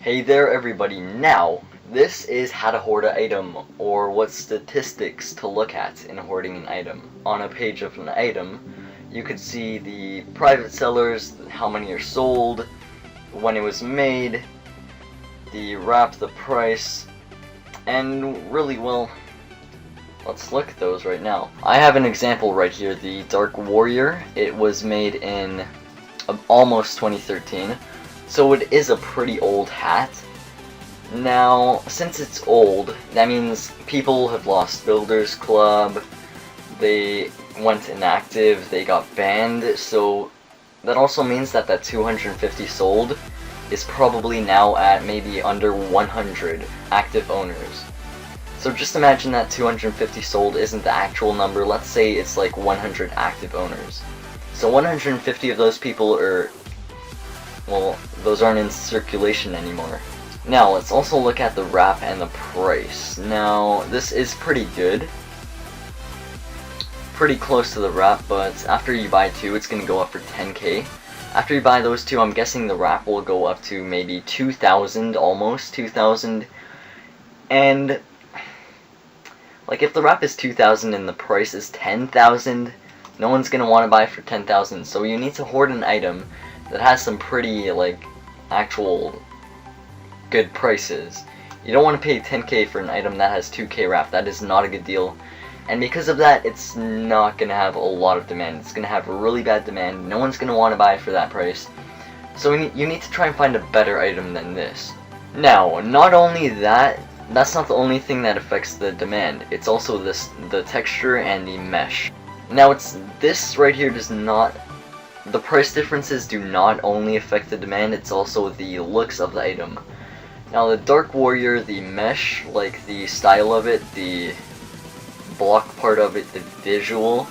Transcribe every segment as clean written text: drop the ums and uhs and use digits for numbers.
Hey there everybody, now this is how to hoard an item, or what statistics to look at in hoarding an item. On a page of an item, you could see the private sellers, how many are sold, when it was made, the wrap, the price, and really, well, let's look at those right now. I have an example right here, the Dark Warrior. It was made in almost 2013. So it is a pretty old hat. Now, since it's old, that means people have lost Builders Club, they went inactive, they got banned, so that also means that 250 sold is probably now at maybe under 100 active owners. So just imagine that 250 sold isn't the actual number, let's say it's like 100 active owners. So 150 of those people are, well, those aren't in circulation anymore. Now, let's also look at the wrap and the price. Now, this is pretty good. Pretty close to the wrap, but after you buy two, it's going to go up for 10k. After you buy those two, I'm guessing the wrap will go up to maybe 2,000, almost 2,000. And, like, if the wrap is 2,000 and the price is 10,000, no one's going to want to buy for 10,000. So you need to hoard an item that has some pretty, like, actual good prices. You don't want to pay 10k for an item that has 2k wrap. That is not a good deal. And because of that, it's not going to have a lot of demand. It's going to have really bad demand. No one's going to want to buy for that price. So you need to try and find a better item than this. Now, not only that, that's not the only thing that affects the demand. It's also the texture and the mesh. Now, this right here does not... The price differences do not only affect the demand, it's also the looks of the item. Now the Dark Warrior, the mesh, like the style of it, the block part of it, the visual,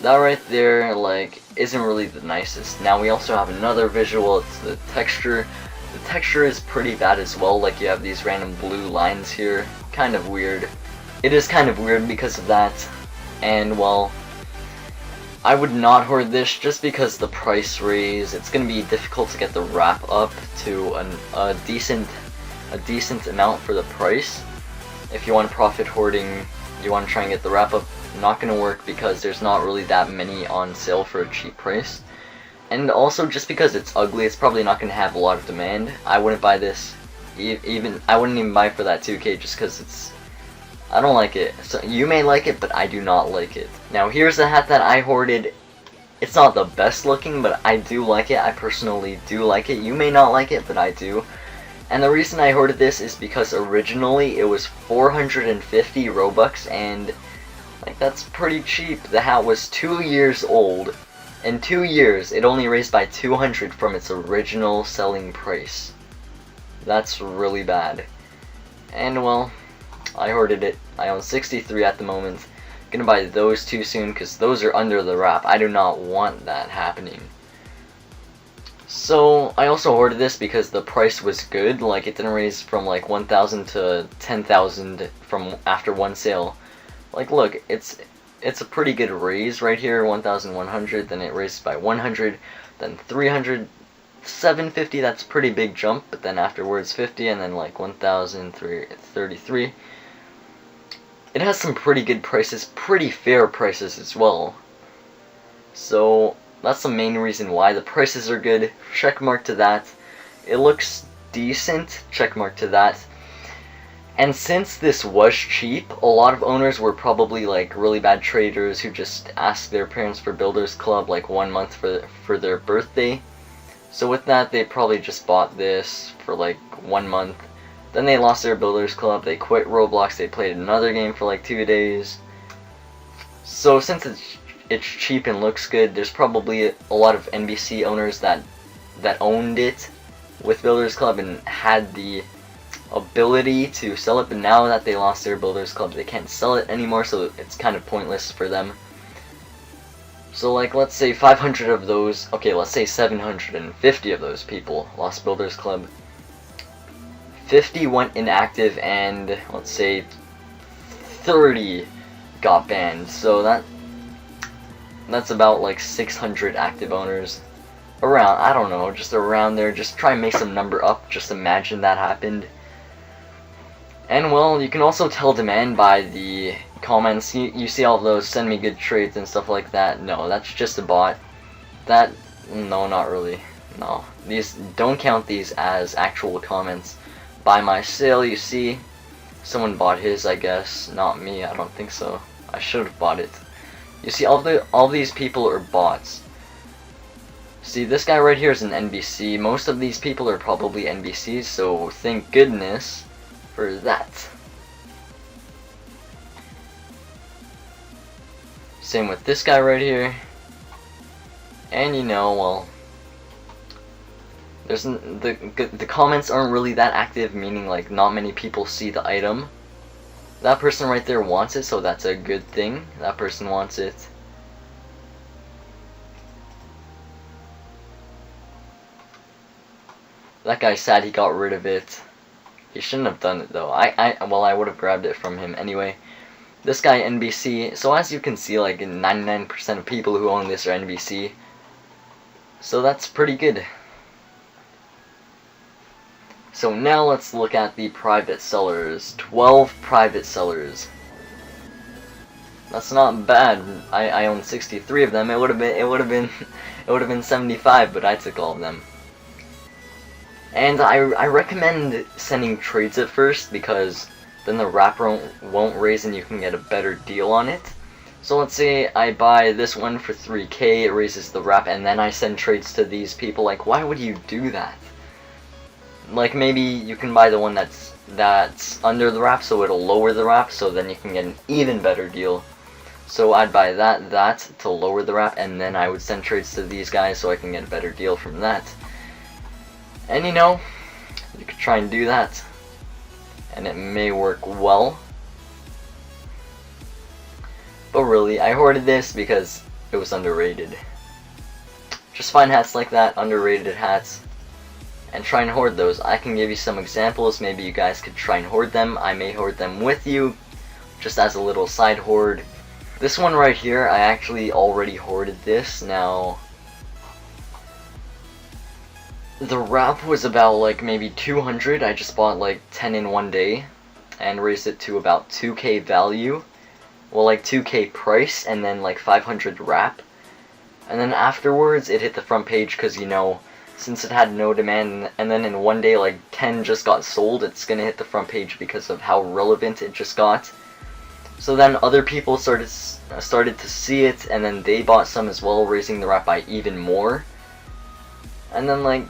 that right there, like, isn't really the nicest. Now we also have another visual, it's the texture. The texture is pretty bad as well, like you have these random blue lines here, kind of weird. It is kind of weird because of that, and well, I would not hoard this just because the price raise. It's going to be difficult to get the wrap up to a decent amount for the price. If you want to profit hoarding, you want to try and get the wrap up, not going to work because there's not really that many on sale for a cheap price. And also just because it's ugly, it's probably not going to have a lot of demand. I wouldn't buy this. I wouldn't even buy for that 2k just because I don't like it. So you may like it, but I do not like it. Now here's a hat that I hoarded. It's not the best looking, but I do like it. I personally do like it. You may not like it, but I do. And the reason I hoarded this is because originally it was 450 Robux, and like that's pretty cheap. The hat was 2 years old. In 2 years, it only raised by 200 from its original selling price. That's really bad. And well, I hoarded it. I own 63 at the moment. Gonna buy those two soon because those are under the wrap. I do not want that happening. So I also hoarded this because the price was good. Like it didn't raise from like 1,000 to 10,000 from after one sale. Like look, it's a pretty good raise right here. 1,100. Then it raised by 100. Then 300. 750. That's a pretty big jump. But then afterwards 50, and then like 1,033. It has some pretty good prices, pretty fair prices as well. So that's the main reason why the prices are good. Checkmark to that. It looks decent. Checkmark to that. And since this was cheap, a lot of owners were probably like really bad traders who just asked their parents for Builders Club like 1 month for their birthday. So with that, they probably just bought this for like 1 month. Then they lost their Builders Club, they quit Roblox, they played another game for like 2 days. So since it's cheap and looks good, there's probably a lot of NBC owners that owned it with Builders Club and had the ability to sell it, but now that they lost their Builders Club, they can't sell it anymore, so it's kind of pointless for them. So like, let's say 500 of those, okay, let's say 750 of those people lost Builders Club. 50 went inactive, and let's say 30 got banned. So that's about like 600 active owners around, I don't know, just around there. Just try and make some number up. Just imagine that happened. And well, you can also tell demand by the comments. You see all those send me good trades and stuff like that. No, that's just a bot. No, not really. No, these don't count these as actual comments. Buy my sale, you see. Someone bought his, I guess. Not me, I don't think so. I should have bought it. You see, all these people are bots. See, this guy right here is an NBC. Most of these people are probably NBCs, so thank goodness for that. Same with this guy right here. And you know, well, there's the comments aren't really that active, meaning like not many people see the item. That person right there wants it, so that's a good thing. That person wants it. That guy's sad he got rid of it. He shouldn't have done it though. Well, I would have grabbed it from him anyway. This guy NBC. So as you can see, like 99% of people who own this are NBC. So that's pretty good. So now let's look at the private sellers. 12 private sellers. That's not bad. I own 63 of them. It would have been 75, but I took all of them. And I recommend sending trades at first, because then the wrapper won't raise and you can get a better deal on it. So let's say I buy this one for 3K, it raises the wrap, and then I send trades to these people. Like, why would you do that? Like, maybe you can buy the one that's under the wrap, so it'll lower the wrap, so then you can get an even better deal. So I'd buy that to lower the wrap, and then I would send trades to these guys so I can get a better deal from that. And you know, you could try and do that, and it may work well. But really, I hoarded this because it was underrated. Just find hats like that, underrated hats, and try and hoard those. I can give you some examples. Maybe you guys could try and hoard them. I may hoard them with you, just as a little side hoard. This one right here, I actually already hoarded this. Now, the wrap was about like maybe 200. I just bought like 10 in one day and raised it to about 2K value. Well, like 2K price, and then like 500 wrap. And then afterwards it hit the front page because, you know, since it had no demand, and then in one day like 10 just got sold, it's gonna hit the front page because of how relevant it just got. So then other people started to see it, and then they bought some as well, raising the wrap by even more. And then like,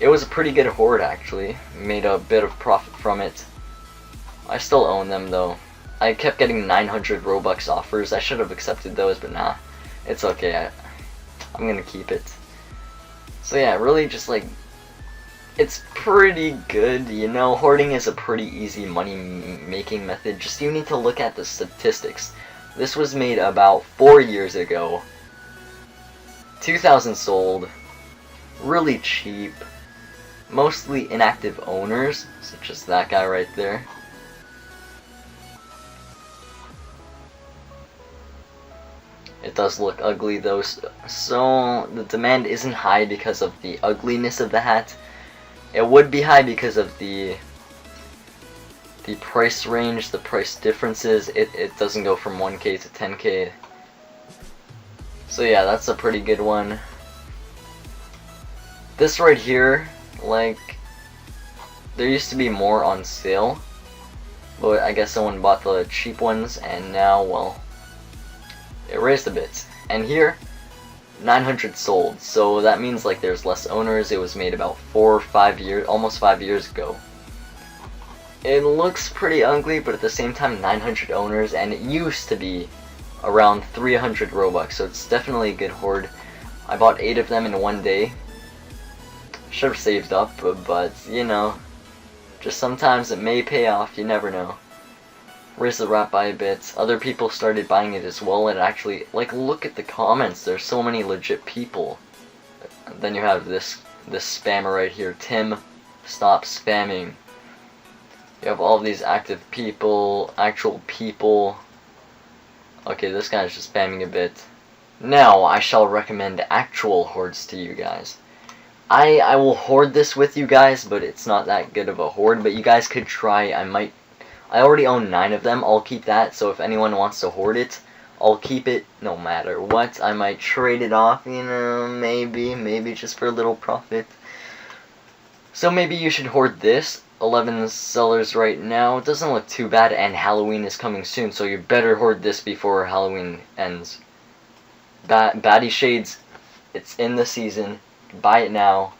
it was a pretty good hoard actually. Made a bit of profit from it. I still own them though. I kept getting 900 Robux offers. I should have accepted those, but nah. It's okay. I'm gonna keep it. So yeah, really just like, it's pretty good, you know. Hoarding is a pretty easy money making method. Just you need to look at the statistics. This was made about 4 years ago. 2,000 sold. Really cheap. Mostly inactive owners, such as that guy right there. It does look ugly though, so the demand isn't high because of the ugliness of the hat. It would be high because of the price range, the price differences. It doesn't go from 1K to 10K. So yeah, that's a pretty good one. This right here, like, there used to be more on sale, but I guess someone bought the cheap ones, and now, well, it raised a bit. And here, 900 sold, so that means like there's less owners. It was made about 4 or 5 years, almost 5 years ago. It looks pretty ugly, but at the same time 900 owners, and it used to be around 300 Robux, so it's definitely a good hoard. I bought 8 of them in one day. Should have saved up, but you know, just sometimes it may pay off, you never know. Raised the wrap by a bit. Other people started buying it as well. It actually, like, look at the comments. There's so many legit people. Then you have this spammer right here, Tim. Stop spamming. You have all these active people, actual people. Okay, this guy's just spamming a bit. Now, I shall recommend actual hoards to you guys. I will hoard this with you guys, but it's not that good of a hoard, but you guys could try. I already own 9 of them. I'll keep that, so if anyone wants to hoard it, I'll keep it no matter what. I might trade it off, you know, maybe just for a little profit. So maybe you should hoard this. 11 sellers right now. It doesn't look too bad, and Halloween is coming soon, so you better hoard this before Halloween ends. Baddie Shades, it's in the season. Buy it now.